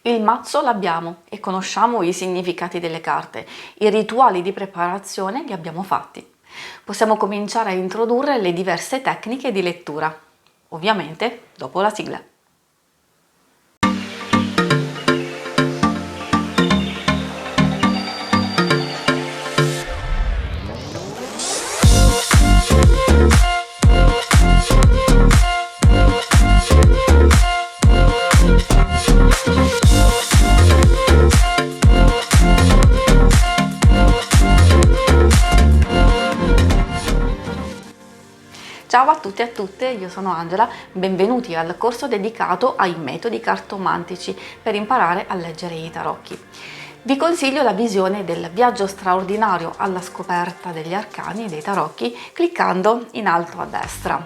Il mazzo l'abbiamo e conosciamo i significati delle carte, i rituali di preparazione li abbiamo fatti. Possiamo cominciare a introdurre le diverse tecniche di lettura, ovviamente dopo la sigla. Ciao a tutti e a tutte, io sono Angela, benvenuti al corso dedicato ai metodi cartomantici per imparare a leggere i tarocchi. Vi consiglio la visione del viaggio straordinario alla scoperta degli arcani e dei tarocchi cliccando in alto a destra.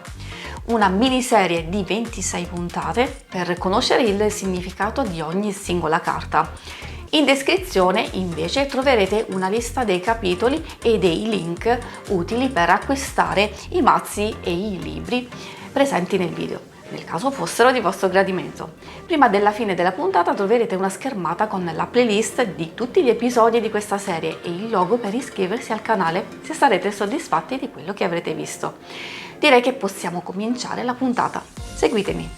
Una miniserie di 26 puntate per conoscere il significato di ogni singola carta. In descrizione invece troverete una lista dei capitoli e dei link utili per acquistare i mazzi e i libri presenti nel video, nel caso fossero di vostro gradimento. Prima della fine della puntata troverete una schermata con la playlist di tutti gli episodi di questa serie e il logo per iscriversi al canale se sarete soddisfatti di quello che avrete visto. Direi che possiamo cominciare la puntata. Seguitemi!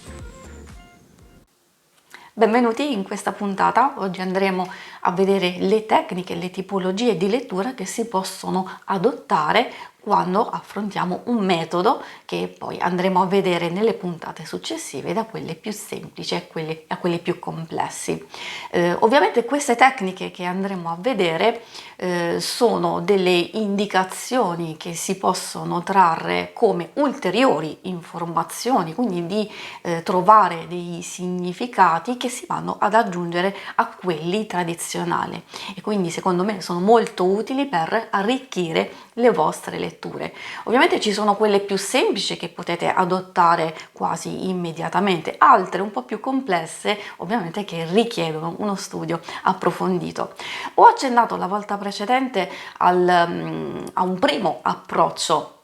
Benvenuti in questa puntata. Oggi andremo a vedere le tecniche, le tipologie di lettura che si possono adottare quando affrontiamo un metodo che poi andremo a vedere nelle puntate successive, da quelle più semplici a quelle più complessi. Ovviamente queste tecniche che andremo a vedere sono delle indicazioni che si possono trarre come ulteriori informazioni, quindi di trovare dei significati che si vanno ad aggiungere a quelli tradizionali e quindi secondo me sono molto utili per arricchire le vostre letture. Ovviamente ci sono quelle più semplici che potete adottare quasi immediatamente, altre un po' più complesse ovviamente che richiedono uno studio approfondito. Ho accennato la volta precedente a un primo approccio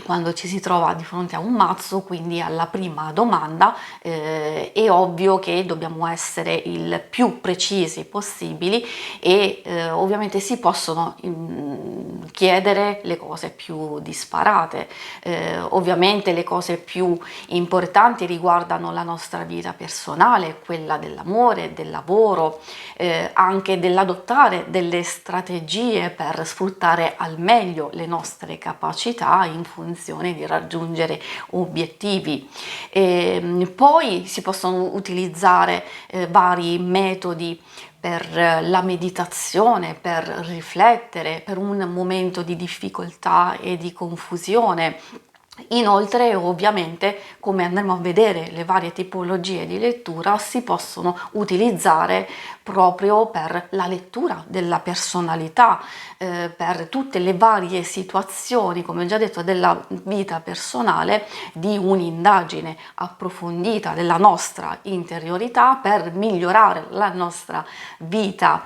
quando ci si trova di fronte a un mazzo, quindi alla prima domanda. È ovvio che dobbiamo essere il più precisi possibili e ovviamente si possono chiedere le cose più disparate. Ovviamente le cose più importanti riguardano la nostra vita personale, quella dell'amore, del lavoro, anche dell'adottare delle strategie per sfruttare al meglio le nostre capacità in funzione di raggiungere obiettivi. Poi si possono utilizzare vari metodi per la meditazione, per riflettere, per un momento di difficoltà e di confusione. Inoltre, ovviamente, come andremo a vedere, le varie tipologie di lettura si possono utilizzare proprio per la lettura della personalità, per tutte le varie situazioni, come ho già detto, della vita personale, di un'indagine approfondita della nostra interiorità per migliorare la nostra vita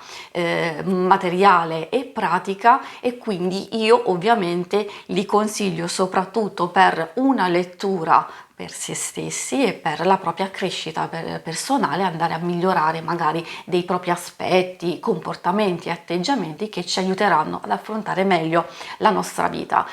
materiale e pratica. E quindi io ovviamente li consiglio soprattutto per una lettura per se stessi e per la propria crescita personale, andare a migliorare magari dei propri aspetti, comportamenti e atteggiamenti che ci aiuteranno ad affrontare meglio la nostra vita.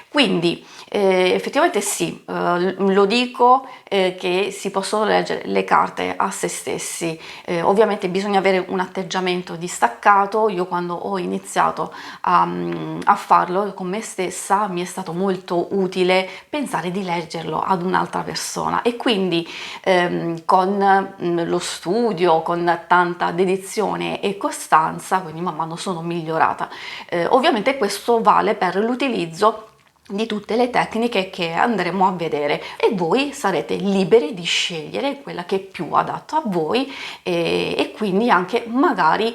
Quindi effettivamente sì, lo dico che si possono leggere le carte a se stessi. Ovviamente bisogna avere un atteggiamento distaccato. Io quando ho iniziato a farlo con me stessa mi è stato molto utile pensare di leggerlo ad un'altra persona e quindi con lo studio, con tanta dedizione e costanza, quindi man mano sono migliorata. Ovviamente questo vale per l'utilizzo di tutte le tecniche che andremo a vedere e voi sarete liberi di scegliere quella che è più adatta a voi e quindi anche magari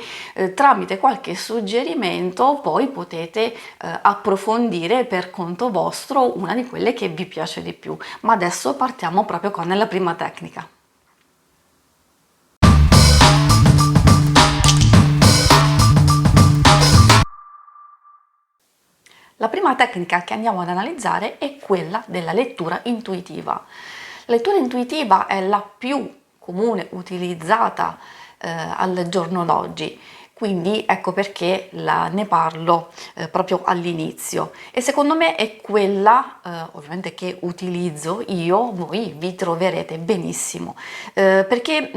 tramite qualche suggerimento poi potete approfondire per conto vostro una di quelle che vi piace di più. Ma adesso partiamo proprio con la prima tecnica. La prima tecnica che andiamo ad analizzare è quella della lettura intuitiva. La lettura intuitiva è la più comune utilizzata al giorno d'oggi. Quindi ecco perché ne parlo proprio all'inizio, e secondo me è quella ovviamente che utilizzo io, voi vi troverete benissimo, perché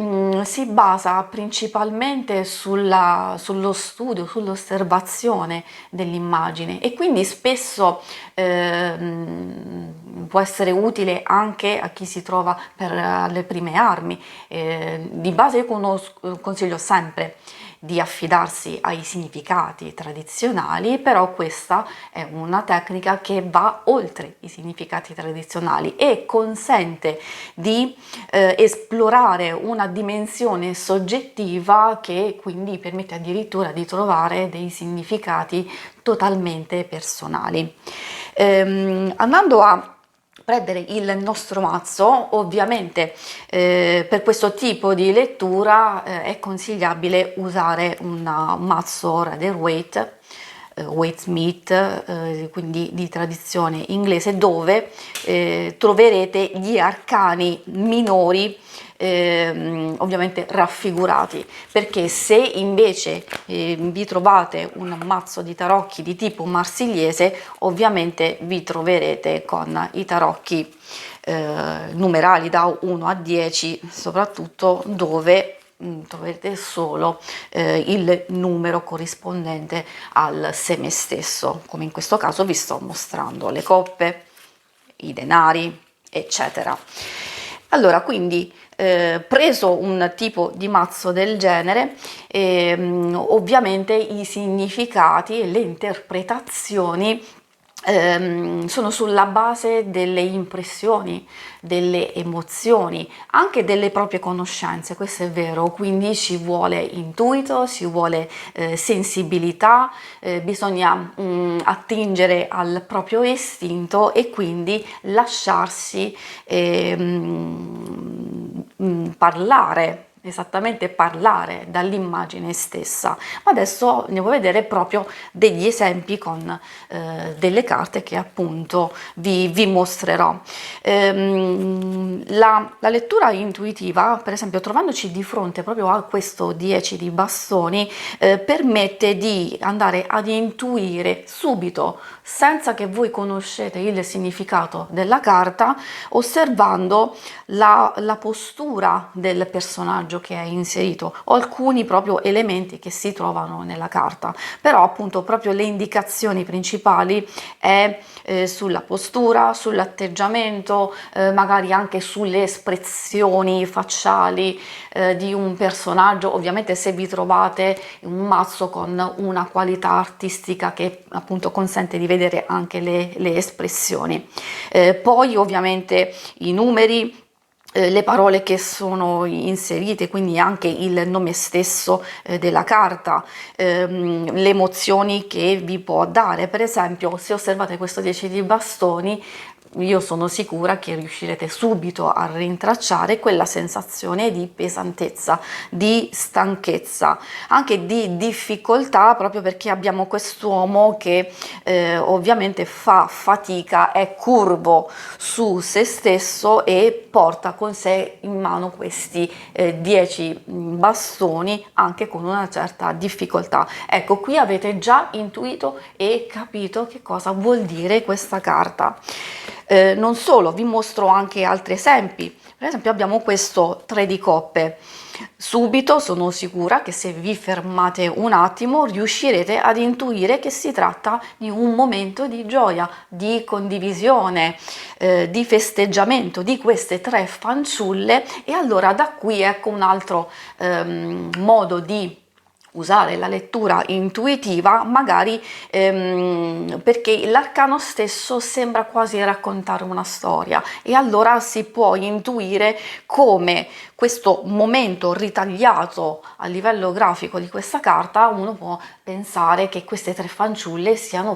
si basa principalmente sullo studio, sull'osservazione dell'immagine, e quindi spesso può essere utile anche a chi si trova per le prime armi. Di base io consiglio sempre di affidarsi ai significati tradizionali, però questa è una tecnica che va oltre i significati tradizionali e consente di esplorare una dimensione soggettiva che quindi permette addirittura di trovare dei significati totalmente personali. Andando a prendere il nostro mazzo, ovviamente per questo tipo di lettura è consigliabile usare un mazzo Rider-Waite, Waite-Smith, quindi di tradizione inglese, dove troverete gli arcani minori ovviamente raffigurati, perché se invece vi trovate un mazzo di tarocchi di tipo marsigliese, ovviamente vi troverete con i tarocchi numerali da 1 a 10, soprattutto dove troverete solo il numero corrispondente al seme stesso, come in questo caso vi sto mostrando le coppe, i denari, eccetera. Allora, quindi preso un tipo di mazzo del genere, ovviamente i significati e le interpretazioni sono sulla base delle impressioni, delle emozioni, anche delle proprie conoscenze, questo è vero, quindi ci vuole intuito, ci vuole sensibilità, bisogna attingere al proprio istinto e quindi lasciarsi parlare, esattamente parlare dall'immagine stessa. Ma adesso andiamo a vedere proprio degli esempi con delle carte che appunto vi mostrerò. La lettura intuitiva, per esempio, trovandoci di fronte proprio a questo 10 di bastoni, permette di andare ad intuire subito, senza che voi conoscete il significato della carta, osservando la postura del personaggio che è inserito, o alcuni proprio elementi che si trovano nella carta. Però appunto proprio le indicazioni principali è sulla postura, sull'atteggiamento, magari anche sulle espressioni facciali di un personaggio. Ovviamente se vi trovate un mazzo con una qualità artistica che appunto consente di vedere anche le espressioni. Poi ovviamente i numeri, le parole che sono inserite, quindi anche il nome stesso della carta, le emozioni che vi può dare. Per esempio, se osservate questo 10 di bastoni, io sono sicura che riuscirete subito a rintracciare quella sensazione di pesantezza, di stanchezza, anche di difficoltà, proprio perché abbiamo quest'uomo che ovviamente fa fatica, è curvo su se stesso e porta con sé in mano questi 10 bastoni anche con una certa difficoltà. Ecco, qui avete già intuito e capito che cosa vuol dire questa carta. Non solo, vi mostro anche altri esempi. Per esempio abbiamo questo 3 di coppe. Subito sono sicura che se vi fermate un attimo riuscirete ad intuire che si tratta di un momento di gioia, di condivisione, di festeggiamento di queste 3 fanciulle, e allora da qui ecco un altro modo di usare la lettura intuitiva, magari perché l'arcano stesso sembra quasi raccontare una storia, e allora si può intuire come questo momento ritagliato a livello grafico di questa carta, uno può pensare che queste 3 fanciulle stiano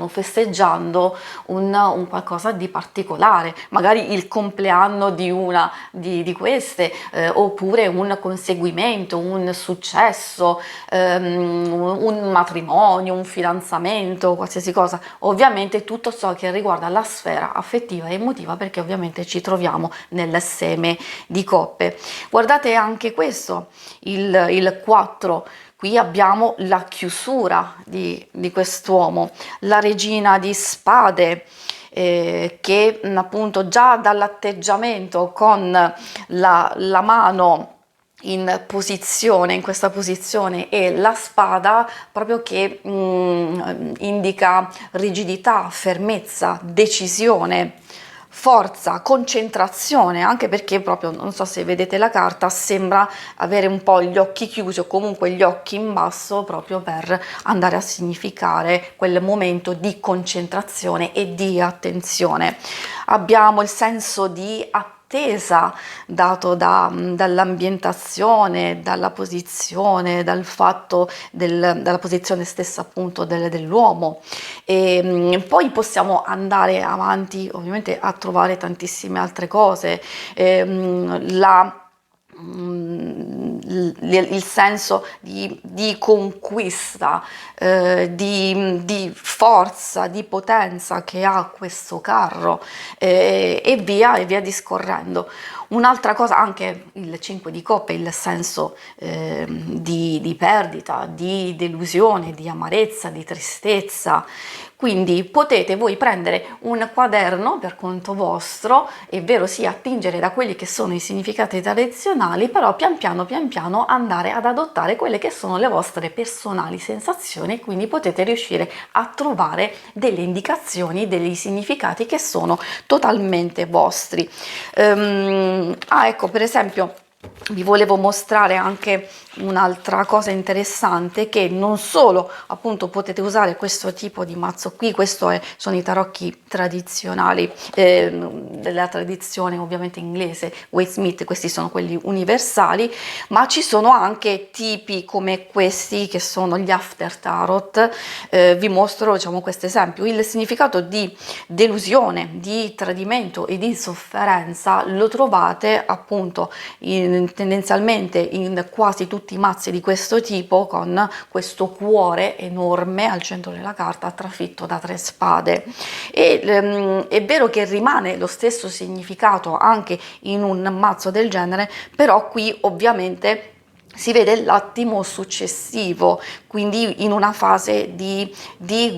festeggiando un qualcosa di particolare, magari il compleanno di una di queste, oppure un conseguimento, un successo, un matrimonio, un fidanzamento, qualsiasi cosa, ovviamente tutto ciò che riguarda la sfera affettiva e emotiva, perché ovviamente ci troviamo nel seme di coppe. Guardate anche questo, il 4. Qui abbiamo la chiusura di quest'uomo, la regina di spade, che appunto già dall'atteggiamento con la mano in posizione, in questa posizione, e la spada proprio che indica rigidità, fermezza, decisione, forza, concentrazione, anche perché proprio, non so se vedete la carta, sembra avere un po' gli occhi chiusi o comunque gli occhi in basso, proprio per andare a significare quel momento di concentrazione e di attenzione. Abbiamo il senso di attesa dato dall'ambientazione, dalla posizione, dal fatto dalla posizione stessa appunto dell'uomo. E poi possiamo andare avanti ovviamente a trovare tantissime altre cose, il senso di conquista, di forza, di potenza che ha questo carro, e via discorrendo. Un'altra cosa, anche il 5 di coppe, il senso di perdita, di delusione, di amarezza, di tristezza. Quindi potete voi prendere un quaderno per conto vostro, è vero, sì, attingere da quelli che sono i significati tradizionali, però pian piano andare ad adottare quelle che sono le vostre personali sensazioni, e quindi potete riuscire a trovare delle indicazioni, dei significati che sono totalmente vostri. Ecco, per esempio, vi volevo mostrare anche un'altra cosa interessante, che non solo appunto potete usare questo tipo di mazzo qui, sono i tarocchi tradizionali della tradizione ovviamente inglese, Waite-Smith, questi sono quelli universali, ma ci sono anche tipi come questi che sono gli after tarot. Vi mostro, diciamo, questo esempio. Il significato di delusione, di tradimento e di sofferenza lo trovate appunto tendenzialmente in quasi tutti i mazzi di questo tipo, con questo cuore enorme al centro della carta trafitto da 3 spade. E è vero che rimane lo stesso significato anche in un mazzo del genere, però qui ovviamente si vede l'attimo successivo, quindi in una fase di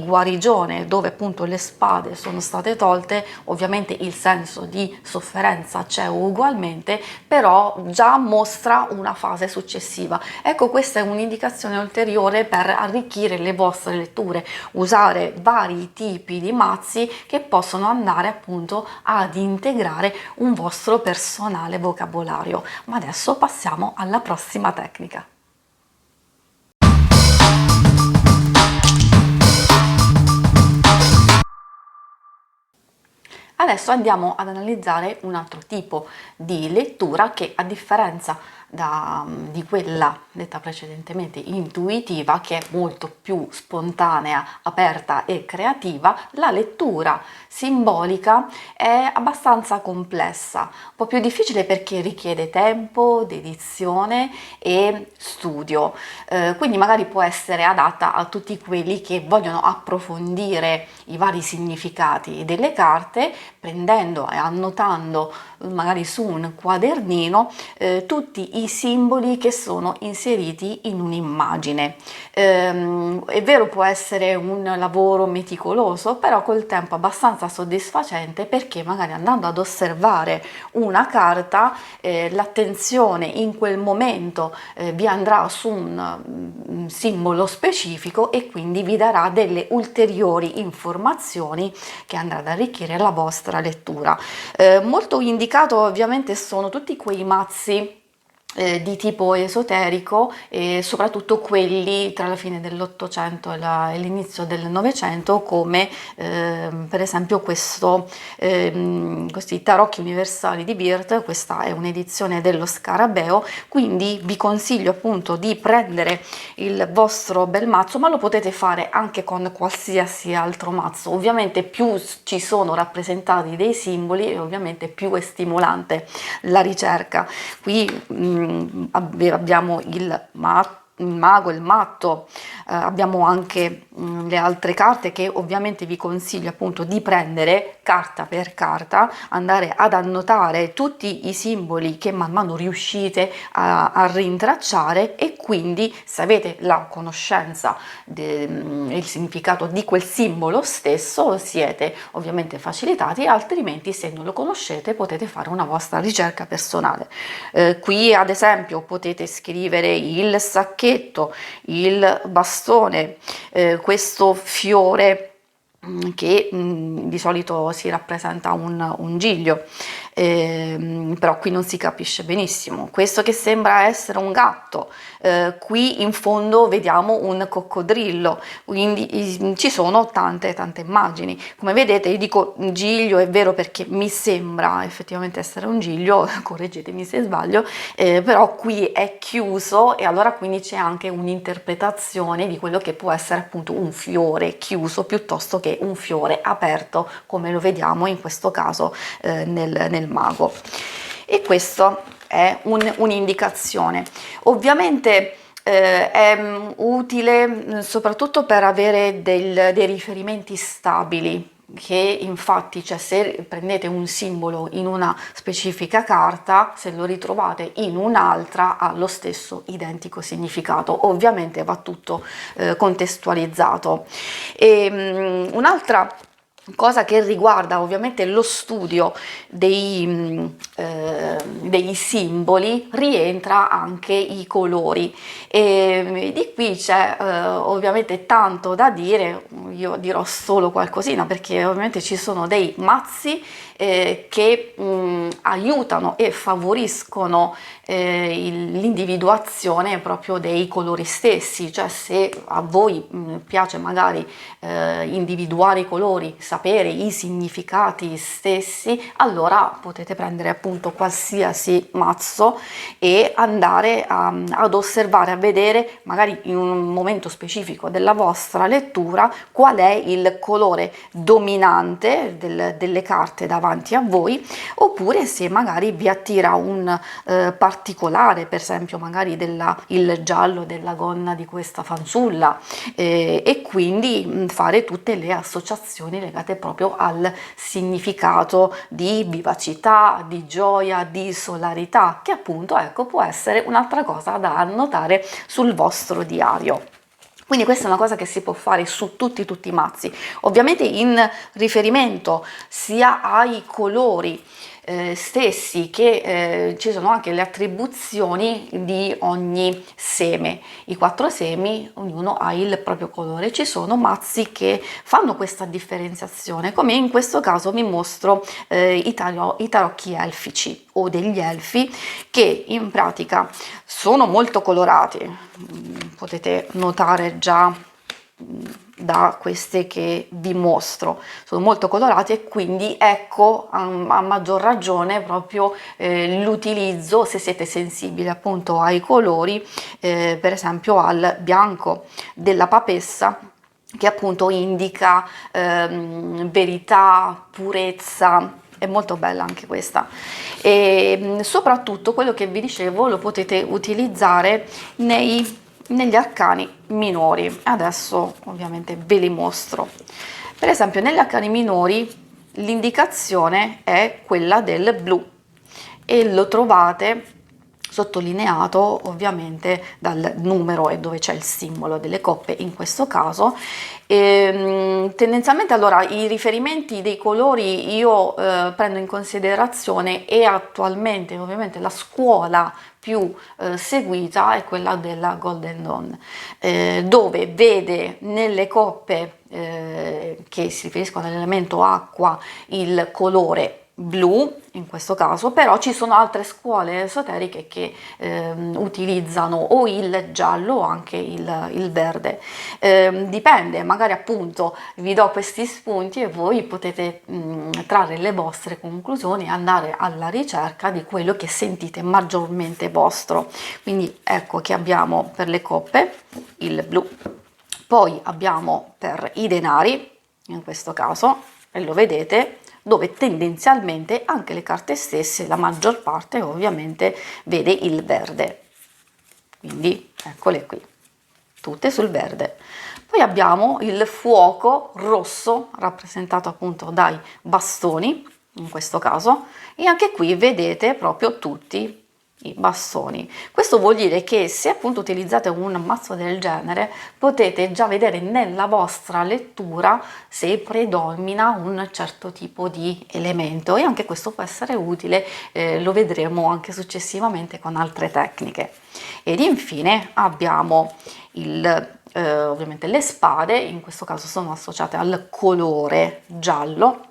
guarigione, dove appunto le spade sono state tolte. Ovviamente il senso di sofferenza c'è ugualmente, però già mostra una fase successiva. Ecco, questa è un'indicazione ulteriore per arricchire le vostre letture, usare vari tipi di mazzi che possono andare appunto ad integrare un vostro personale vocabolario. Ma adesso passiamo alla prossima tecnica. Adesso andiamo ad analizzare un altro tipo di lettura che, a differenza di quella detta precedentemente intuitiva, che è molto più spontanea, aperta e creativa, la lettura simbolica è abbastanza complessa, un po' più difficile perché richiede tempo, dedizione e studio, quindi magari può essere adatta a tutti quelli che vogliono approfondire i vari significati delle carte, prendendo e annotando magari su un quadernino tutti i simboli che sono inseriti in un'immagine. È vero, può essere un lavoro meticoloso, però col tempo abbastanza soddisfacente, perché magari andando ad osservare una carta l'attenzione in quel momento vi andrà su un simbolo specifico, e quindi vi darà delle ulteriori informazioni che andrà ad arricchire la vostra lettura. Molto indicato ovviamente sono tutti quei mazzi di tipo esoterico, e soprattutto quelli tra la fine dell'Ottocento e l'inizio del Novecento, come per esempio questi tarocchi universali di Birth. Questa è un'edizione dello Scarabeo, quindi vi consiglio appunto di prendere il vostro bel mazzo, ma lo potete fare anche con qualsiasi altro mazzo. Ovviamente più ci sono rappresentati dei simboli, e ovviamente più è stimolante la ricerca. Qui abbiamo il il mago, il matto, abbiamo anche le altre carte che ovviamente vi consiglio appunto di prendere carta per carta, andare ad annotare tutti i simboli che man mano riuscite a rintracciare, e quindi se avete la conoscenza del significato di quel simbolo stesso siete ovviamente facilitati, altrimenti se non lo conoscete potete fare una vostra ricerca personale. Qui ad esempio potete scrivere il sacchetto, il bastone, questo fiore che di solito si rappresenta un giglio, però qui non si capisce benissimo. Questo che sembra essere un gatto, qui in fondo vediamo un coccodrillo, quindi ci sono tante immagini. Come vedete io dico giglio, è vero, perché mi sembra effettivamente essere un giglio, correggetemi se sbaglio, però qui è chiuso e allora quindi c'è anche un'interpretazione di quello che può essere appunto un fiore chiuso piuttosto che un fiore aperto, come lo vediamo in questo caso nel mago. E questo è un'indicazione. Ovviamente è utile soprattutto per avere dei riferimenti stabili, che infatti, cioè, se prendete un simbolo in una specifica carta, se lo ritrovate in un'altra ha lo stesso identico significato. Ovviamente va tutto contestualizzato. E un'altra cosa che riguarda ovviamente lo studio dei simboli rientra anche i colori, e di qui c'è ovviamente tanto da dire. Io dirò solo qualcosina perché ovviamente ci sono dei mazzi che aiutano e favoriscono l'individuazione proprio dei colori stessi, cioè se a voi piace magari individuare i colori, sapere i significati stessi, allora potete prendere appunto qualsiasi mazzo e andare ad osservare, a vedere magari in un momento specifico della vostra lettura qual è il colore dominante delle carte davanti a voi, oppure se magari vi attira un particolare, per esempio magari il giallo della gonna di questa fanciulla, e quindi fare tutte le associazioni legate proprio al significato di vivacità, di gioia, di solarità, che appunto ecco può essere un'altra cosa da annotare sul vostro diario. Quindi questa è una cosa che si può fare su tutti i mazzi, ovviamente in riferimento sia ai colori stessi che ci sono anche le attribuzioni di ogni seme. I 4 semi, ognuno ha il proprio colore. Ci sono mazzi che fanno questa differenziazione, come in questo caso vi mostro i tarocchi elfici o degli elfi, che in pratica sono molto colorati. Potete notare già da queste che vi mostro, sono molto colorati, e quindi ecco a maggior ragione proprio l'utilizzo, se siete sensibili appunto ai colori, per esempio al bianco della papessa, che appunto indica verità, purezza. È molto bella anche questa, e soprattutto quello che vi dicevo lo potete utilizzare negli arcani minori. Adesso ovviamente ve li mostro. Per esempio negli arcani minori l'indicazione è quella del blu e lo trovate sottolineato ovviamente dal numero e dove c'è il simbolo delle coppe in questo caso. Tendenzialmente allora i riferimenti dei colori io prendo in considerazione, e attualmente ovviamente la scuola più seguita è quella della Golden Dawn, dove vede nelle coppe che si riferiscono all'elemento acqua il colore blu in questo caso, però ci sono altre scuole esoteriche che utilizzano o il giallo o anche il verde, dipende, magari appunto vi do questi spunti e voi potete trarre le vostre conclusioni e andare alla ricerca di quello che sentite maggiormente vostro. Quindi ecco che abbiamo per le coppe il blu, poi abbiamo per i denari in questo caso, e lo vedete, dove tendenzialmente anche le carte stesse, la maggior parte ovviamente vede il verde, quindi eccole qui, tutte sul verde. Poi abbiamo il fuoco rosso, rappresentato appunto dai bastoni, in questo caso, e anche qui vedete proprio tutti i bastoni. Questo vuol dire che se appunto utilizzate un mazzo del genere, potete già vedere nella vostra lettura se predomina un certo tipo di elemento, e anche questo può essere utile, lo vedremo anche successivamente con altre tecniche. Ed infine abbiamo ovviamente le spade, in questo caso sono associate al colore giallo.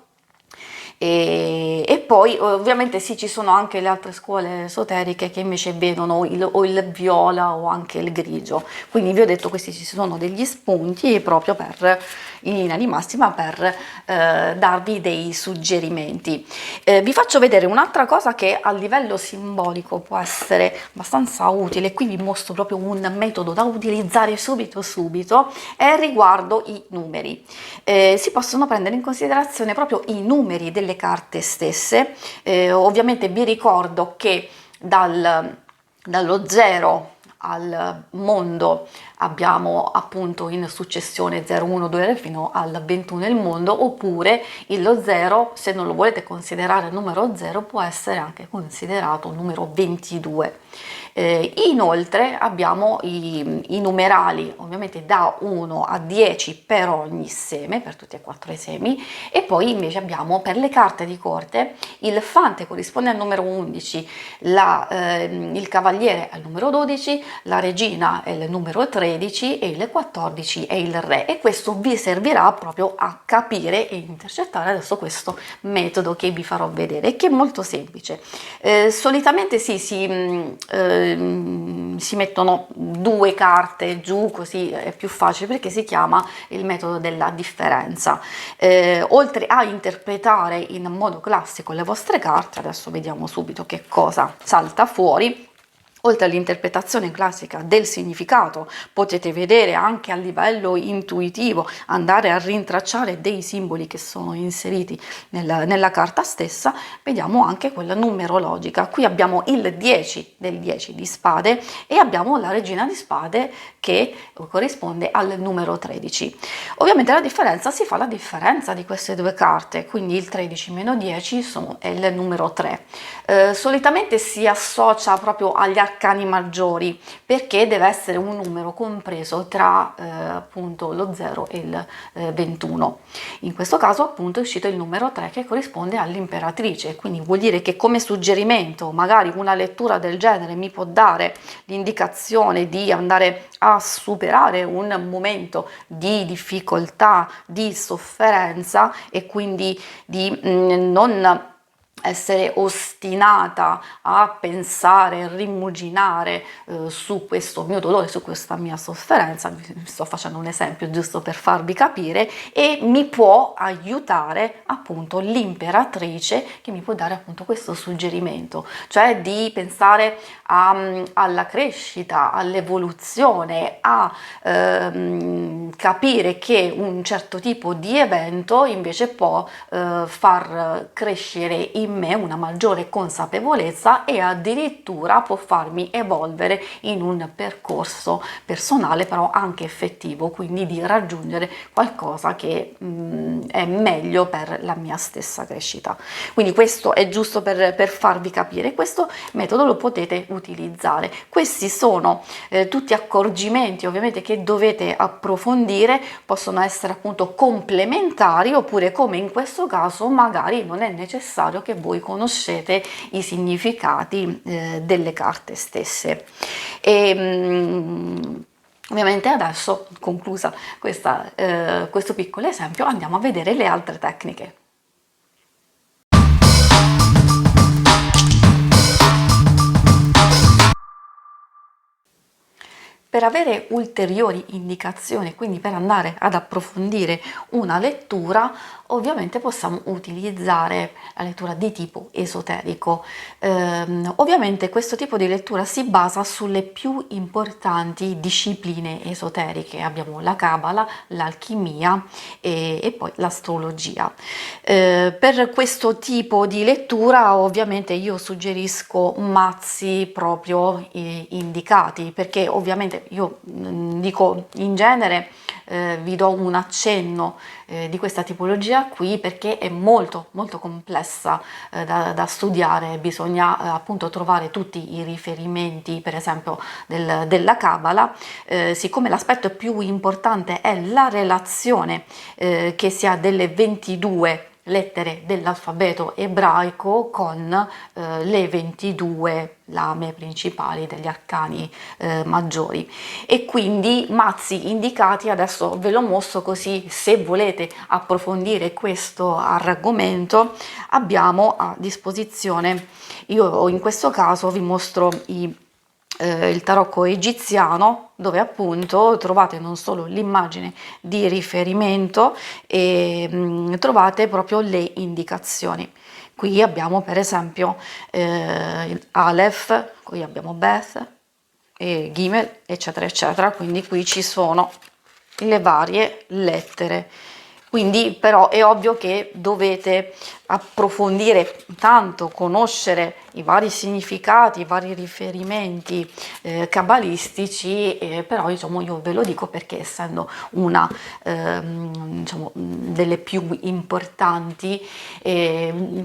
E poi ovviamente sì, ci sono anche le altre scuole esoteriche che invece vedono o il viola o anche il grigio, quindi vi ho detto questi ci sono degli spunti proprio per, in linea di massima, per darvi dei suggerimenti. Vi faccio vedere un'altra cosa che a livello simbolico può essere abbastanza utile, qui vi mostro proprio un metodo da utilizzare subito, è riguardo i numeri. Si possono prendere in considerazione proprio i numeri delle carte stesse. Ovviamente vi ricordo che dallo 0 al mondo abbiamo appunto in successione 0, 1, 2 fino al 21 il mondo, oppure lo 0, se non lo volete considerare numero 0, può essere anche considerato numero 22. Inoltre abbiamo i numerali ovviamente da 1 a 10 per ogni seme, per tutti e 4 i semi, e poi invece abbiamo per le carte di corte il fante corrisponde al numero 11, il cavaliere al numero 12, la regina è il numero 13 e il 14 è il re, e questo vi servirà proprio a capire e intercettare adesso questo metodo che vi farò vedere, che è molto semplice. Solitamente si mettono 2 carte giù, così è più facile, perché si chiama il metodo della differenza. Oltre a interpretare in modo classico le vostre carte, adesso vediamo subito che cosa salta fuori. Oltre all'interpretazione classica del significato, potete vedere anche a livello intuitivo, andare a rintracciare dei simboli che sono inseriti nella carta stessa. Vediamo anche quella numerologica. Qui abbiamo il 10 del 10 di spade e abbiamo la regina di spade che corrisponde al numero 13. Ovviamente si fa la differenza di queste due carte, quindi il 13 meno 10 è il numero 3. Solitamente si associa proprio agli arcani maggiori, perché deve essere un numero compreso tra appunto lo 0 e il 21. In questo caso appunto è uscito il numero 3, che corrisponde all'imperatrice, quindi vuol dire che come suggerimento magari una lettura del genere mi può dare l'indicazione di andare a superare un momento di difficoltà, di sofferenza, e quindi di non essere ostinata a pensare, rimuginare su questo mio dolore, su questa mia sofferenza. Vi sto facendo un esempio giusto per farvi capire, e mi può aiutare appunto l'imperatrice, che mi può dare appunto questo suggerimento, cioè di pensare alla crescita, all'evoluzione, a capire che un certo tipo di evento invece può far crescere in me una maggiore consapevolezza, e addirittura può farmi evolvere in un percorso personale, però anche effettivo, quindi di raggiungere qualcosa che è meglio per la mia stessa crescita. Quindi questo è giusto per farvi capire. Questo metodo lo potete utilizzare. Questi sono tutti accorgimenti ovviamente che dovete approfondire, possono essere appunto complementari, oppure come in questo caso magari non è necessario che voi conoscete i significati delle carte stesse. Ovviamente adesso, conclusa questo piccolo esempio, andiamo a vedere le altre tecniche. Per avere ulteriori indicazioni, quindi per andare ad approfondire una lettura, ovviamente possiamo utilizzare la lettura di tipo esoterico. Ovviamente questo tipo di lettura si basa sulle più importanti discipline esoteriche. Abbiamo la Cabala, l'alchimia e poi l'astrologia. Per questo tipo di lettura ovviamente io suggerisco mazzi proprio indicati, perché ovviamente ovviamente io dico in genere, vi do un accenno di questa tipologia qui perché è molto molto complessa da studiare, bisogna appunto trovare tutti i riferimenti, per esempio della Cabala, siccome l'aspetto più importante è la relazione che si ha delle 22 lettere dell'alfabeto ebraico con le 22 lame principali degli arcani maggiori, e quindi mazzi indicati, adesso ve lo mostro così se volete approfondire questo argomento abbiamo a disposizione. Io in questo caso vi mostro il tarocco egiziano, dove appunto trovate non solo l'immagine di riferimento e trovate proprio le indicazioni. Qui abbiamo per esempio Aleph, qui abbiamo Beth e Gimel, eccetera eccetera, quindi qui ci sono le varie lettere. Quindi però è ovvio che dovete approfondire tanto, conoscere i vari significati, i vari riferimenti cabalistici, però diciamo io ve lo dico perché essendo una diciamo, delle più importanti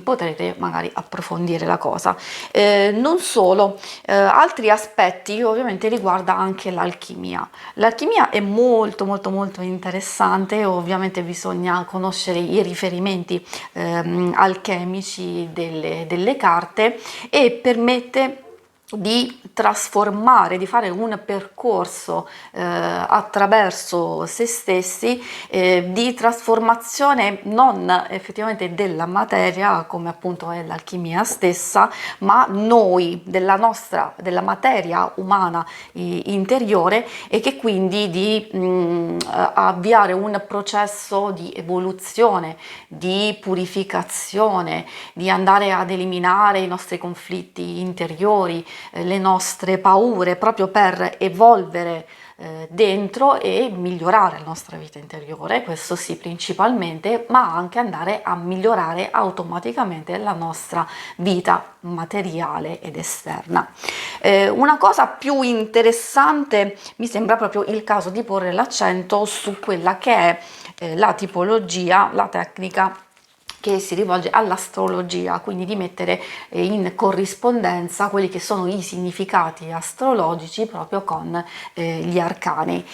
potrete magari approfondire la cosa. Non solo, altri aspetti ovviamente riguarda anche l'alchimia. L'alchimia è molto molto molto interessante, ovviamente bisogna conoscere i riferimenti alchemici delle carte e permette di trasformare, di fare un percorso attraverso se stessi di trasformazione non effettivamente della materia come appunto è l'alchimia stessa, ma noi della materia umana interiore, e che quindi di avviare un processo di evoluzione, di purificazione, di andare ad eliminare i nostri conflitti interiori, le nostre paure, proprio per evolvere dentro e migliorare la nostra vita interiore, questo sì principalmente, ma anche andare a migliorare automaticamente la nostra vita materiale ed esterna. Una cosa più interessante mi sembra proprio il caso di porre l'accento su quella che è la tipologia, la tecnica che si rivolge all'astrologia, quindi di mettere in corrispondenza quelli che sono i significati astrologici proprio con gli arcani.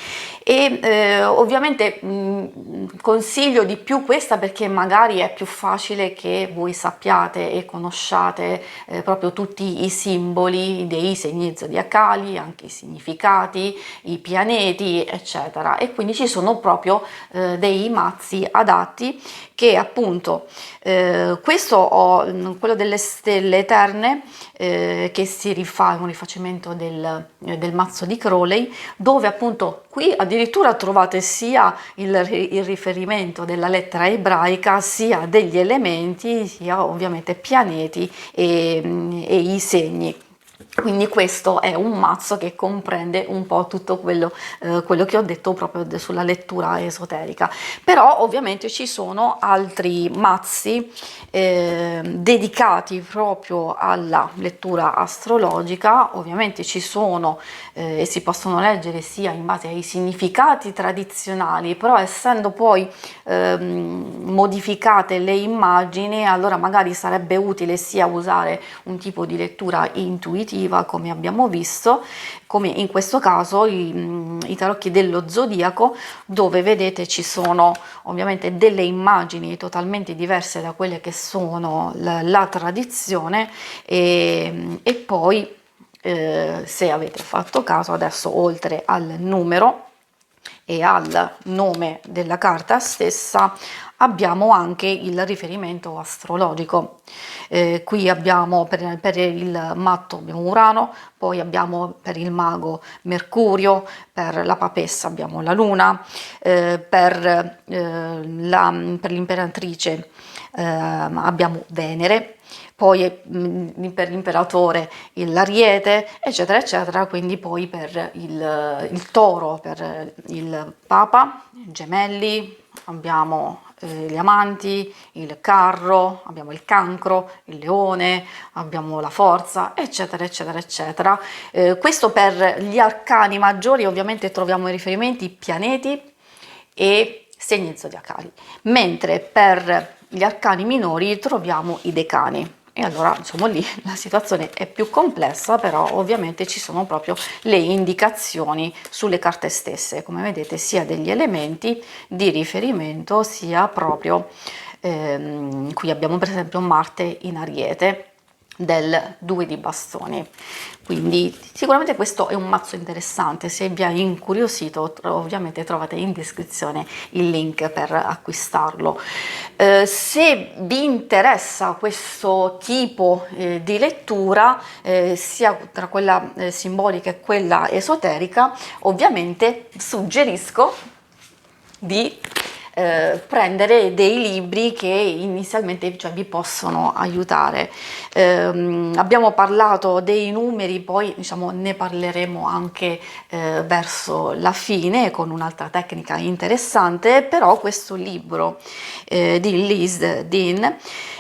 E ovviamente consiglio di più questa perché magari è più facile che voi sappiate e conosciate proprio tutti i simboli dei segni zodiacali, anche i significati, i pianeti, eccetera, e quindi ci sono proprio dei mazzi adatti che appunto quello delle stelle eterne che si rifà, è un rifacimento del mazzo di Crowley, dove appunto qui addirittura trovate sia il riferimento della lettera ebraica, sia degli elementi, sia ovviamente pianeti e i segni. Quindi questo è un mazzo che comprende un po' tutto quello che ho detto proprio sulla lettura esoterica. Però ovviamente ci sono altri mazzi dedicati proprio alla lettura astrologica. Ovviamente ci sono e si possono leggere sia in base ai significati tradizionali, però essendo poi modificate le immagini, allora magari sarebbe utile sia usare un tipo di lettura intuitiva, come abbiamo visto, come in questo caso i tarocchi dello zodiaco, dove vedete ci sono ovviamente delle immagini totalmente diverse da quelle che sono la tradizione e poi se avete fatto caso adesso, oltre al numero e al nome della carta stessa, abbiamo anche il riferimento astrologico. Qui abbiamo per il matto abbiamo Urano, poi abbiamo per il mago Mercurio, per la papessa abbiamo la Luna, per l'imperatrice abbiamo Venere, poi per l'imperatore l'Ariete, eccetera eccetera. Quindi poi per il Toro, per il Papa, Gemelli, abbiamo gli amanti, il carro, abbiamo il cancro, il leone, abbiamo la forza, eccetera, eccetera, eccetera. Questo per gli arcani maggiori, ovviamente troviamo i riferimenti, i pianeti e segni zodiacali, mentre per gli arcani minori troviamo i decani. E allora, insomma, lì la situazione è più complessa, però ovviamente ci sono proprio le indicazioni sulle carte stesse, come vedete, sia degli elementi di riferimento, sia proprio qui abbiamo per esempio Marte in Ariete del 2 di bastoni. Quindi sicuramente questo è un mazzo interessante, se vi ha incuriosito ovviamente trovate in descrizione il link per acquistarlo. Se vi interessa questo tipo di lettura, sia tra quella simbolica e quella esoterica, ovviamente suggerisco di prendere dei libri che inizialmente, cioè, vi possono aiutare. Abbiamo parlato dei numeri, poi diciamo ne parleremo anche verso la fine con un'altra tecnica interessante, però questo libro di Liz Dean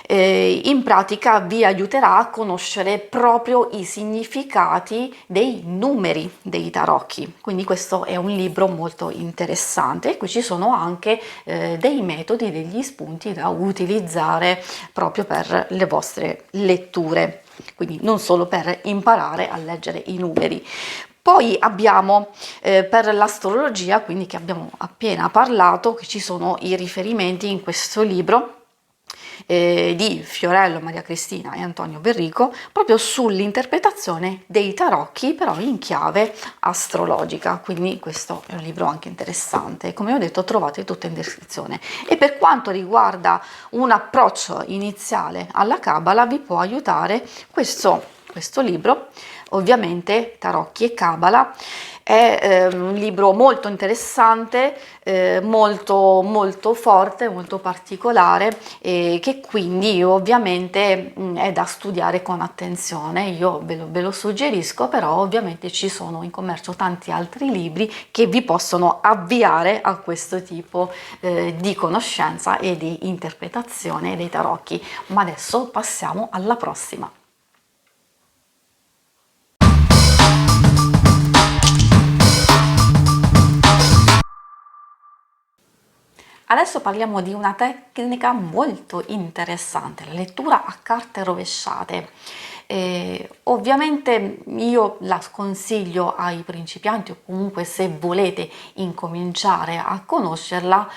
in pratica vi aiuterà a conoscere proprio i significati dei numeri dei tarocchi, quindi questo è un libro molto interessante e qui ci sono anche dei metodi, degli spunti da utilizzare proprio per le vostre letture, quindi non solo per imparare a leggere i numeri. Poi abbiamo per l'astrologia, quindi che abbiamo appena parlato, che ci sono i riferimenti in questo libro di Fiorello, Maria Cristina e Antonio Berrico, proprio sull'interpretazione dei tarocchi, però in chiave astrologica, quindi questo è un libro anche interessante. Come ho detto, trovate tutto in descrizione. E per quanto riguarda un approccio iniziale alla Cabala, vi può aiutare questo libro, ovviamente Tarocchi e Cabala. È un libro molto interessante, molto forte, molto particolare, che quindi ovviamente è da studiare con attenzione. Io ve lo suggerisco, però ovviamente ci sono in commercio tanti altri libri che vi possono avviare a questo tipo di conoscenza e di interpretazione dei tarocchi. Ma adesso passiamo alla prossima. Adesso parliamo di una tecnica molto interessante, la lettura a carte rovesciate. Ovviamente io la sconsiglio ai principianti o comunque se volete incominciare a conoscerla,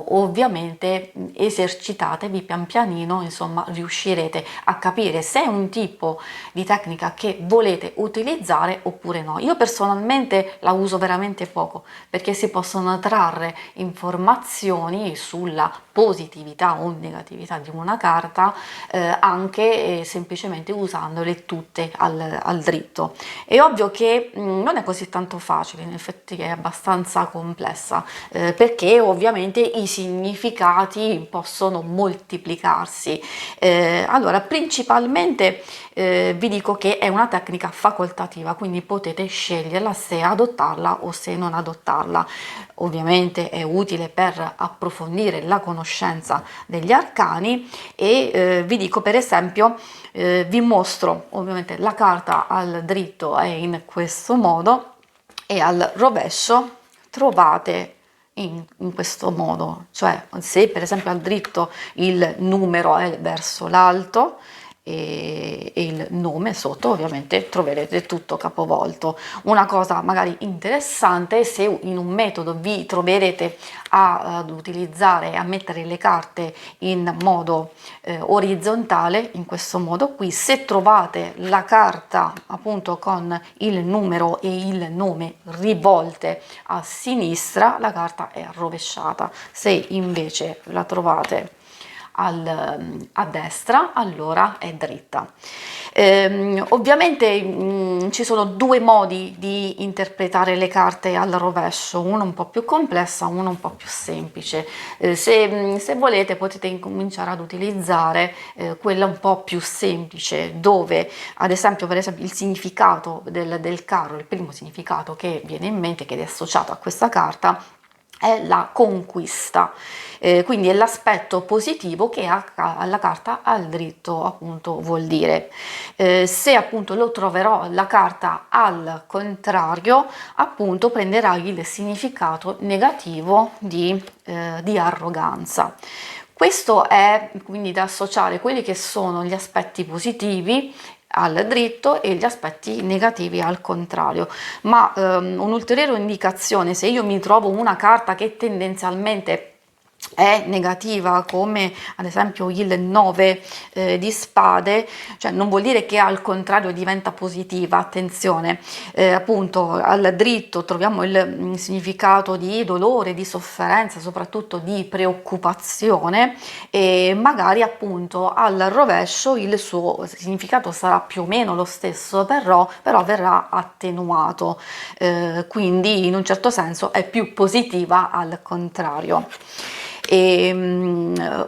ovviamente esercitatevi pian pianino, insomma riuscirete a capire se è un tipo di tecnica che volete utilizzare oppure no. Io personalmente la uso veramente poco perché si possono trarre informazioni sulla positività o negatività di una carta anche semplicemente usandole tutte al dritto. È ovvio che non è così tanto facile, in effetti è abbastanza complessa perché ovviamente i significati possono moltiplicarsi. Allora, principalmente vi dico che è una tecnica facoltativa, quindi potete sceglierla se adottarla o se non adottarla. Ovviamente è utile per approfondire la conoscenza degli arcani e vi dico per esempio, vi mostro ovviamente la carta al dritto è in questo modo e al rovescio trovate in questo modo, cioè se per esempio al dritto il numero è verso l'alto e il nome sotto, ovviamente troverete tutto capovolto. Una cosa magari interessante, se in un metodo vi troverete ad utilizzare, a mettere le carte in modo orizzontale, in questo modo qui, se trovate la carta appunto con il numero e il nome rivolte a sinistra, la carta è rovesciata. Se invece la trovate a destra, allora è dritta. Ovviamente ci sono due modi di interpretare le carte al rovescio, uno un po' più complessa, uno un po' più semplice. Se volete potete incominciare ad utilizzare quella un po' più semplice, dove ad esempio per esempio il significato del carro, il primo significato che viene in mente, che è associato a questa carta, è la conquista, quindi è l'aspetto positivo che alla carta al dritto appunto vuol dire. Se appunto lo troverò la carta al contrario, appunto prenderà il significato negativo di arroganza. Questo è quindi da associare quelli che sono gli aspetti positivi al dritto e gli aspetti negativi al contrario. Ma un'ulteriore indicazione: se io mi trovo una carta che tendenzialmente è negativa, come ad esempio il 9 di spade, cioè non vuol dire che al contrario diventa positiva, attenzione. Appunto al dritto troviamo il significato di dolore, di sofferenza, soprattutto di preoccupazione, e magari appunto al rovescio il suo significato sarà più o meno lo stesso, però verrà attenuato, quindi in un certo senso è più positiva al contrario.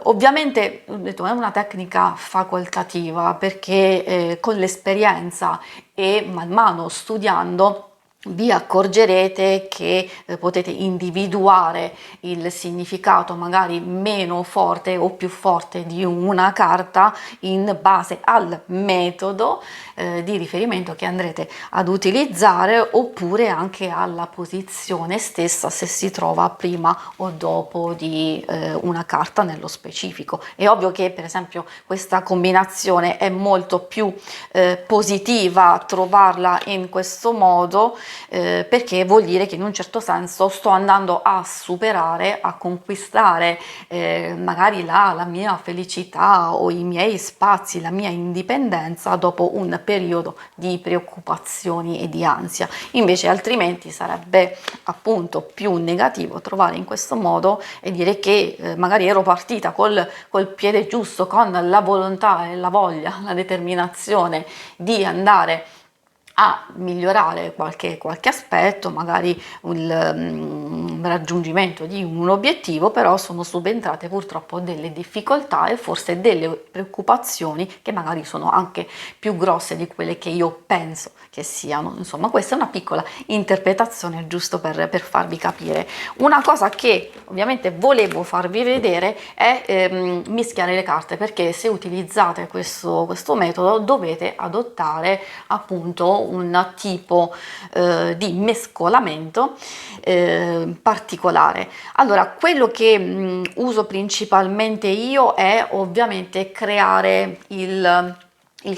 Ovviamente ho detto, è una tecnica facoltativa, perché con l'esperienza e man mano studiando vi accorgerete che potete individuare il significato magari meno forte o più forte di una carta in base al metodo di riferimento che andrete ad utilizzare, oppure anche alla posizione stessa, se si trova prima o dopo di una carta nello specifico. È ovvio che per esempio questa combinazione è molto più positiva trovarla in questo modo, perché vuol dire che in un certo senso sto andando a superare, a conquistare magari la mia felicità o i miei spazi, la mia indipendenza dopo un periodo di preoccupazioni e di ansia. Invece altrimenti sarebbe appunto più negativo trovare in questo modo e dire che magari ero partita col piede giusto, con la volontà e la voglia, la determinazione di andare a migliorare qualche aspetto, magari il raggiungimento di un obiettivo, però sono subentrate purtroppo delle difficoltà e forse delle preoccupazioni che magari sono anche più grosse di quelle che io penso che siano. Insomma, questa è una piccola interpretazione, giusto per farvi capire. Una cosa che ovviamente volevo farvi vedere è mischiare le carte, perché se utilizzate questo metodo dovete adottare appunto un tipo di mescolamento particolare. Allora, quello che uso principalmente io è ovviamente creare il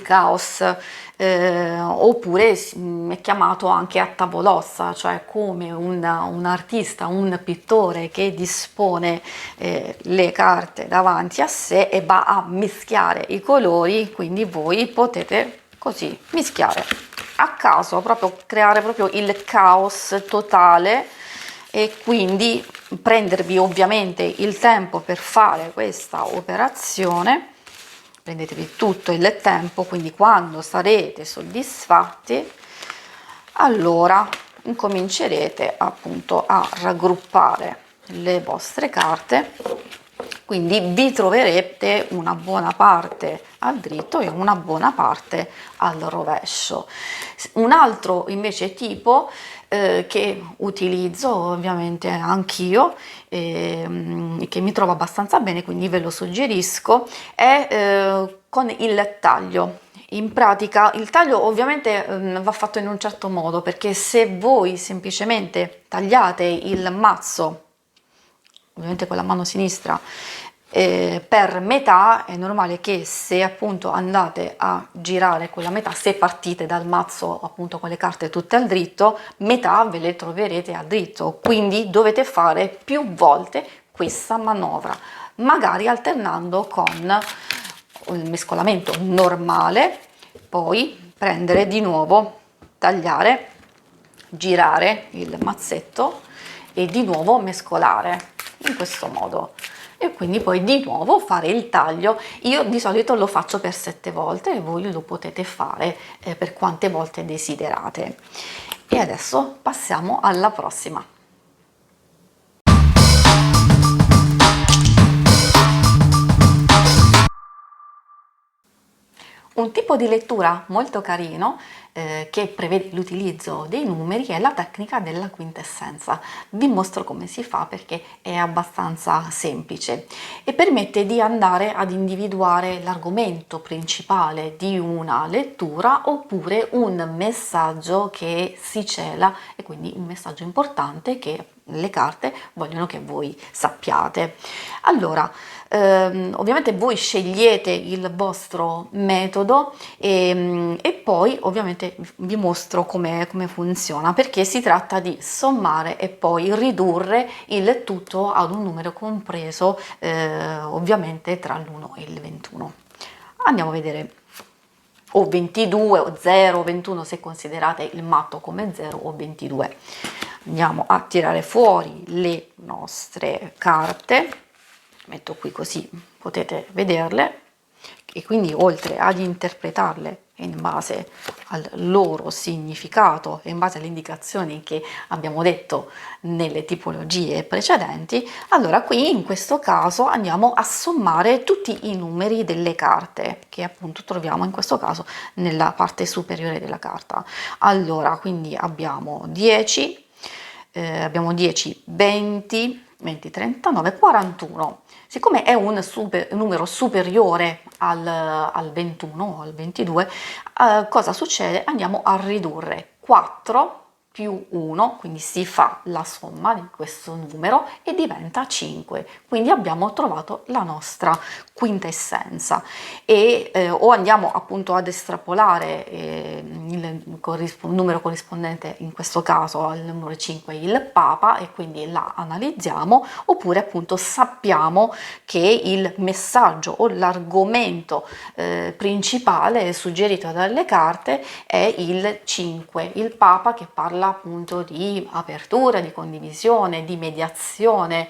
caos, oppure è chiamato anche a tavolozza, cioè come un artista, un pittore che dispone le carte davanti a sé e va a mischiare i colori. Quindi voi potete così mischiare a caso, proprio creare proprio il caos totale, e quindi prendervi ovviamente il tempo per fare questa operazione. Prendetevi tutto il tempo, quindi quando sarete soddisfatti, allora incomincerete appunto a raggruppare le vostre carte. Quindi vi troverete una buona parte al dritto e una buona parte al rovescio. Un altro invece tipo che utilizzo ovviamente anch'io, che mi trovo abbastanza bene, quindi ve lo suggerisco, è con il taglio. In pratica il taglio ovviamente va fatto in un certo modo, perché se voi semplicemente tagliate il mazzo, ovviamente con la mano sinistra, per metà, è normale che se appunto andate a girare quella metà, se partite dal mazzo appunto con le carte tutte al dritto, metà ve le troverete a dritto, quindi dovete fare più volte questa manovra, magari alternando con il mescolamento normale, poi prendere di nuovo, tagliare, girare il mazzetto e di nuovo mescolare in questo modo, e quindi poi di nuovo fare il taglio. Io di solito lo faccio per 7 volte e voi lo potete fare per quante volte desiderate. E adesso passiamo alla prossima. Un tipo di lettura molto carino che prevede l'utilizzo dei numeri è la tecnica della quintessenza. Vi mostro come si fa perché è abbastanza semplice e permette di andare ad individuare l'argomento principale di una lettura oppure un messaggio che si cela e quindi un messaggio importante che le carte vogliono che voi sappiate. Allora, ovviamente voi scegliete il vostro metodo e poi ovviamente vi mostro come funziona, perché si tratta di sommare e poi ridurre il tutto ad un numero compreso ovviamente tra l'1 e il 21. Andiamo a vedere, o 22 o 0 o 21 se considerate il matto come 0 o 22. Andiamo a tirare fuori le nostre carte, metto qui così potete vederle, e quindi oltre ad interpretarle in base al loro significato e in base alle indicazioni che abbiamo detto nelle tipologie precedenti, allora qui in questo caso andiamo a sommare tutti i numeri delle carte che appunto troviamo in questo caso nella parte superiore della carta. Allora quindi abbiamo 10, 20, 20, 39, 41. Siccome è un numero superiore al 21 o al 22, cosa succede? Andiamo a ridurre 4 più 1, quindi si fa la somma di questo numero e diventa 5. Quindi abbiamo trovato la nostra quintessenza e o andiamo appunto ad estrapolare il numero corrispondente in questo caso al numero 5, il Papa, e quindi la analizziamo, oppure appunto sappiamo che il messaggio o l'argomento principale suggerito dalle carte è il 5, il Papa, che parla appunto di apertura, di condivisione, di mediazione,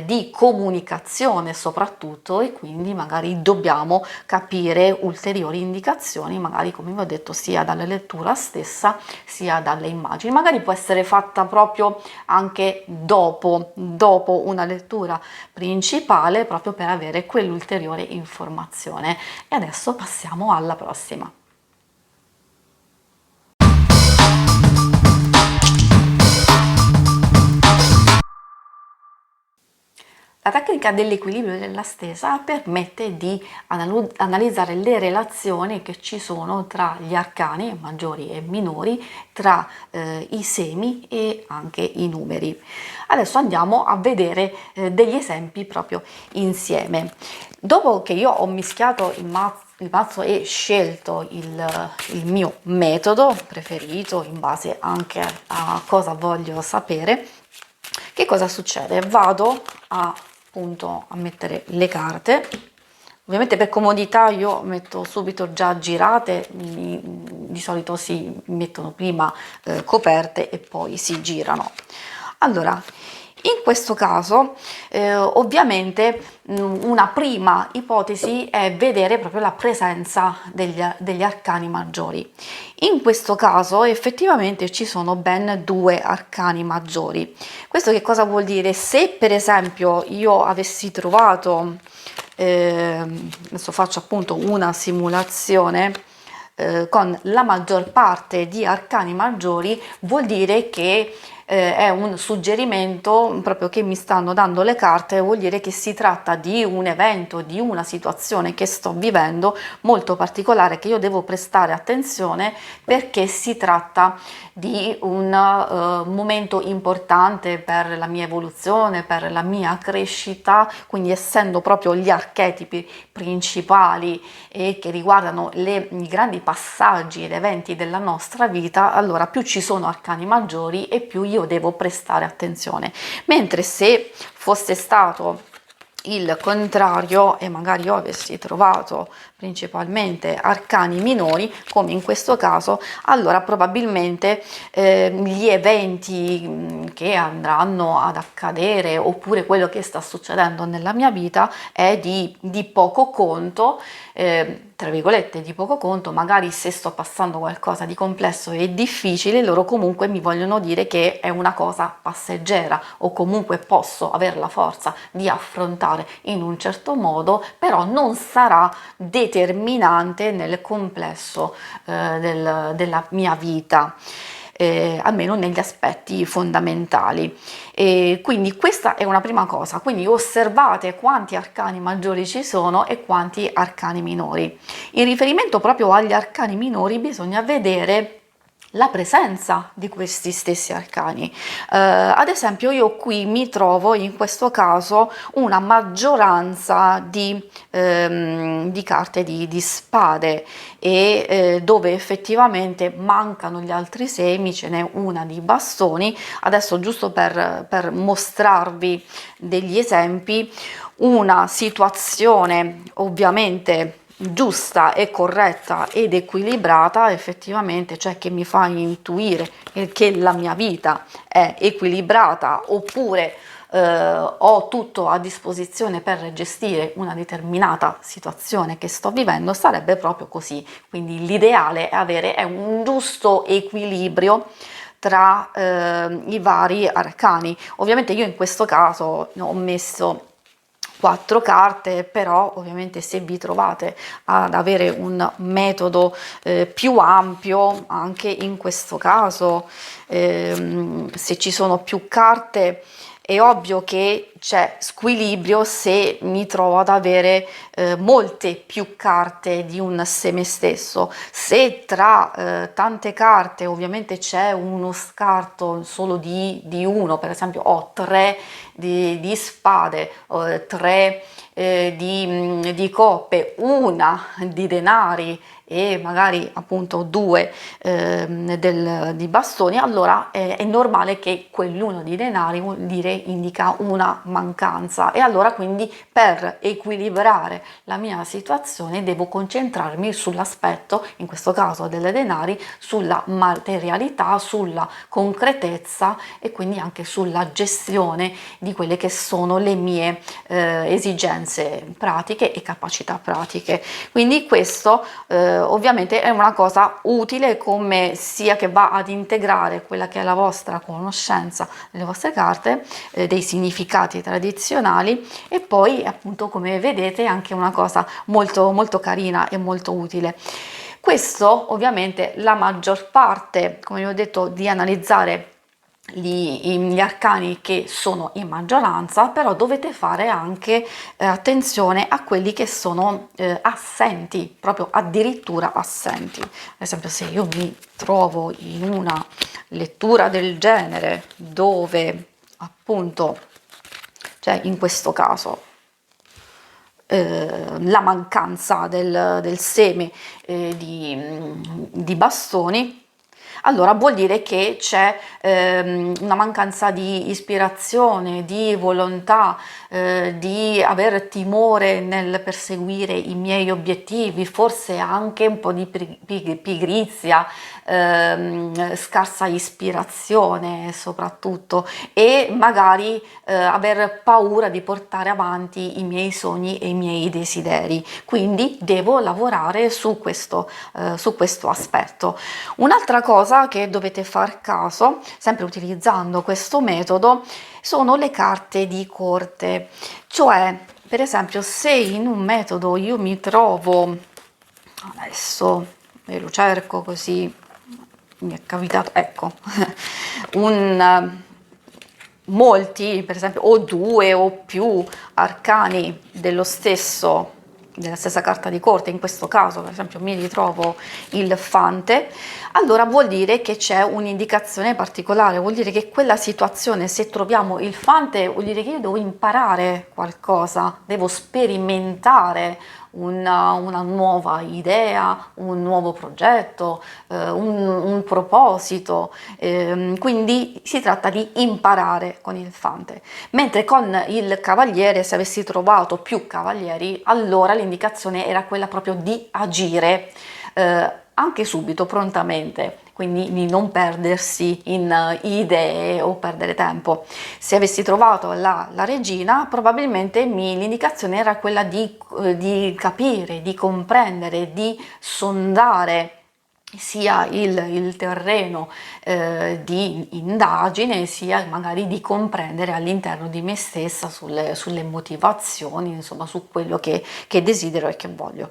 di comunicazione soprattutto, e quindi magari dobbiamo capire ulteriori indicazioni, magari come vi ho detto sia dalla lettura stessa sia dalle immagini. Magari può essere fatta proprio anche dopo una lettura principale, proprio per avere quell'ulteriore informazione. E adesso passiamo alla prossima. La tecnica dell'equilibrio della stesa permette di analizzare le relazioni che ci sono tra gli arcani maggiori e minori, tra i semi e anche i numeri. Adesso andiamo a vedere degli esempi proprio insieme. Dopo che io ho mischiato il mazzo e scelto il mio metodo preferito in base anche a cosa voglio sapere, che cosa succede? Vado appunto a mettere le carte. Ovviamente per comodità io metto subito già girate, di solito si mettono prima coperte e poi si girano. Allora, in questo caso ovviamente una prima ipotesi è vedere proprio la presenza degli arcani maggiori. In questo caso effettivamente ci sono ben 2 arcani maggiori. Questo che cosa vuol dire? Se per esempio io avessi trovato, adesso faccio appunto una simulazione, con la maggior parte di arcani maggiori, vuol dire che è un suggerimento proprio che mi stanno dando le carte, vuol dire che si tratta di un evento, di una situazione che sto vivendo molto particolare, che io devo prestare attenzione perché si tratta di un momento importante per la mia evoluzione, per la mia crescita, quindi essendo proprio gli archetipi principali e che riguardano i grandi passaggi ed eventi della nostra vita, allora più ci sono arcani maggiori e più io devo prestare attenzione. Mentre se fosse stato il contrario e magari io avessi trovato principalmente arcani minori, come in questo caso, allora probabilmente gli eventi che andranno ad accadere oppure quello che sta succedendo nella mia vita è di poco conto, tra virgolette di poco conto, magari se sto passando qualcosa di complesso e difficile, loro comunque mi vogliono dire che è una cosa passeggera o comunque posso avere la forza di affrontare in un certo modo, però non sarà determinante nel complesso della mia vita. Almeno negli aspetti fondamentali. E quindi questa è una prima cosa, quindi osservate quanti arcani maggiori ci sono e quanti arcani minori. In riferimento proprio agli arcani minori bisogna vedere la presenza di questi stessi arcani. Ad esempio io qui mi trovo in questo caso una maggioranza di carte di spade e dove effettivamente mancano gli altri semi, ce n'è una di bastoni. Adesso giusto per mostrarvi degli esempi, una situazione ovviamente giusta e corretta ed equilibrata effettivamente, cioè che mi fa intuire che la mia vita è equilibrata oppure ho tutto a disposizione per gestire una determinata situazione che sto vivendo, sarebbe proprio così. Quindi l'ideale è avere un giusto equilibrio tra i vari arcani. Ovviamente io in questo caso ho messo 4 carte, però ovviamente se vi trovate ad avere un metodo più ampio, anche in questo caso se ci sono più carte è ovvio che c'è squilibrio se mi trovo ad avere molte più carte di un seme stesso. Se tra tante carte ovviamente c'è uno scarto solo di uno, per esempio ho 3 di spade, 3 di coppe, una di denari e magari appunto 2 di bastoni, allora è normale che quell'uno di denari vuol dire indica una mancanza, e allora quindi per equilibrare la mia situazione devo concentrarmi sull'aspetto, in questo caso delle denari, sulla materialità, sulla concretezza e quindi anche sulla gestione di quelle che sono le mie esigenze pratiche e capacità pratiche. Quindi questo ovviamente è una cosa utile, come sia che va ad integrare quella che è la vostra conoscenza delle vostre carte, dei significati tradizionali, e poi appunto come vedete anche una cosa molto molto carina e molto utile. Questo ovviamente la maggior parte, come vi ho detto, di analizzare gli arcani che sono in maggioranza, però dovete fare anche attenzione a quelli che sono assenti, proprio addirittura assenti. Ad esempio, se io mi trovo in una lettura del genere dove appunto, cioè in questo caso la mancanza del seme di bastoni, allora vuol dire che c'è una mancanza di ispirazione, di volontà, di aver timore nel perseguire i miei obiettivi, forse anche un po' di pigrizia, scarsa ispirazione soprattutto, e magari aver paura di portare avanti i miei sogni e i miei desideri. Quindi devo lavorare su questo aspetto. Un'altra cosa che dovete far caso, sempre utilizzando questo metodo, sono le carte di corte. Cioè, per esempio, se in un metodo io mi trovo, adesso lo cerco così mi è capitato, ecco, molti, per esempio, o 2 o più arcani della stessa carta di corte, in questo caso per esempio mi ritrovo il fante, allora vuol dire che c'è un'indicazione particolare, vuol dire che quella situazione, se troviamo il fante, vuol dire che io devo imparare qualcosa, devo sperimentare una nuova idea, un nuovo progetto, un proposito, quindi si tratta di imparare con il fante. Mentre con il cavaliere, se avessi trovato più cavalieri, allora l'indicazione era quella proprio di agire anche subito, prontamente. quindi di non perdersi in idee o perdere tempo. Se avessi trovato la regina, probabilmente l'indicazione era quella di capire, di comprendere, di sondare sia il terreno di indagine, sia magari di comprendere all'interno di me stessa sulle motivazioni, insomma su quello che desidero e che voglio.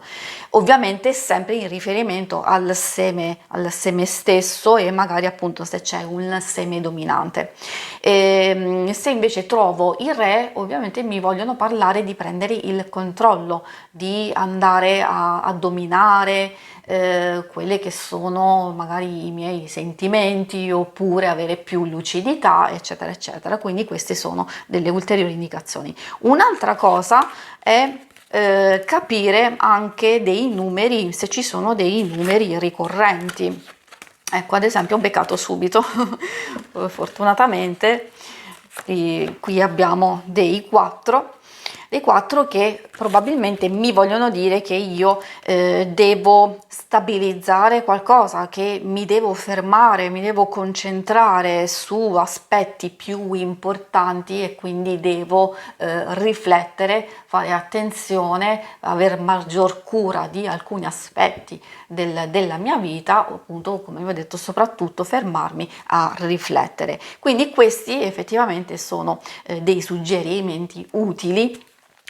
Ovviamente sempre in riferimento al seme stesso, e magari appunto se c'è un seme dominante. Se invece trovo il re, ovviamente mi vogliono parlare di prendere il controllo, di andare a dominare quelle che sono magari i miei sentimenti, oppure avere più lucidità, eccetera eccetera. Quindi queste sono delle ulteriori indicazioni. Un'altra cosa è capire anche dei numeri, se ci sono dei numeri ricorrenti. Ecco, ad esempio ho beccato subito fortunatamente qui abbiamo dei 4 che probabilmente mi vogliono dire che io devo stabilizzare qualcosa, che mi devo fermare, mi devo concentrare su aspetti più importanti, e quindi devo riflettere, fare attenzione, aver maggior cura di alcuni aspetti della mia vita, appunto, come vi ho detto, soprattutto fermarmi a riflettere. Quindi questi effettivamente sono dei suggerimenti utili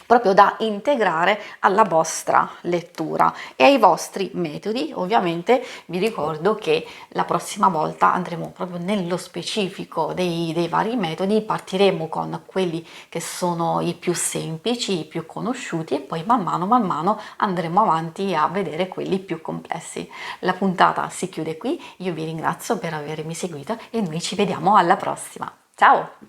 proprio da integrare alla vostra lettura e ai vostri metodi. Ovviamente vi ricordo che la prossima volta andremo proprio nello specifico dei vari metodi, partiremo con quelli che sono i più semplici, i più conosciuti, e poi man mano andremo avanti a vedere quelli più complessi. La puntata si chiude qui, io vi ringrazio per avermi seguito e noi ci vediamo alla prossima. Ciao!